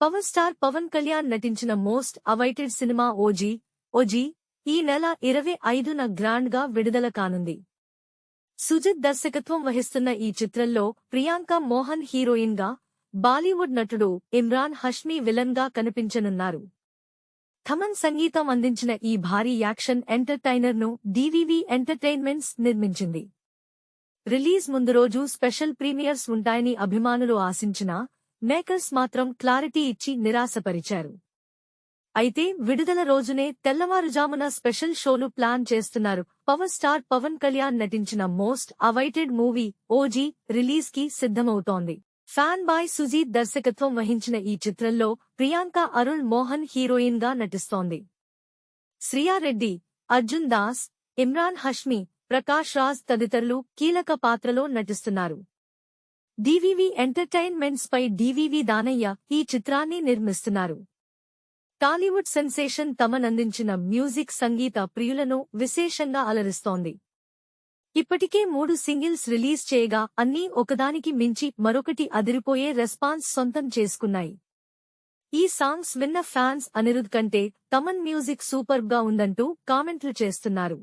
Power star Pawan Kalyan నటించిన most awaited cinema OG ఈ నెల 25న గ్రాండ్ గా విడుదల కానుంది. సుజిత్ దర్శకత్వం వహిస్తున్న ఈ చిత్రంలో ప్రియాంక మోహన్ హీరోయిన్ గా, బాలీవుడ్ నటుడు ఇమ్రాన్ హష్మీ విలన్ గా కనిపించనున్నారు. థమన్ సంగీతం అందించిన ఈ భారీ యాక్షన్ ఎంటర్టైనర్ ను డివివి ఎంటర్టైన్మెంట్స్ నిర్మించింది. రిలీజ్ ముందు రోజు స్పెషల్ ప్రీమియర్స్ ఉంటాయని అభిమానులు ఆశించినా మేకర్స్ మాత్రం క్లారిటీ ఇచ్చి నిరాశపరిచారు. అయితే విడుదల రోజునే తెల్లవారుజామున స్పెషల్ షోలు ప్లాన్ చేస్తున్నారు. పవర్ స్టార్ పవన్ కళ్యాణ్ నటించిన most awaited movie OG release కి సిద్ధమవుతోంది. ఫ్యాన్ బాయ్ సుజీత్ దర్శకత్వం వహించిన ఈ చిత్రంలో ప్రియాంక అరుణ్ మోహన్ హీరోయిన్ గా నటిస్తోంది. శ్రియా రెడ్డి, అర్జున్ దాస్, ఇమ్రాన్ హష్మీ, ప్రకాష్ రాజ్ తదితరులు కీలక పాత్రలో నటిస్తున్నారు. డివివి ఎంటర్టైన్మెంట్స్ పై డివివి దానయ్య ఈ చిత్రాన్ని నిర్మిస్తున్నారు. టాలీవుడ్ సెన్సేషన్ తమన్ అందించిన మ్యూజిక్ సంగీత ప్రియులను విశేషంగా అలరిస్తోంది. ఇప్పటికే 3 సింగిల్స్ రిలీజ్ చేయగా అన్నీ ఒకదానికి మించి మరొకటి అదిరిపోయే రెస్పాన్స్ సొంతం చేసుకున్నాయి. ఈ సాంగ్స్ విన్న ఫ్యాన్స్ అనిరుద్ కంటే తమన్ మ్యూజిక్ సూపర్బ్ గా ఉందంటూ కామెంట్లు చేస్తున్నారు.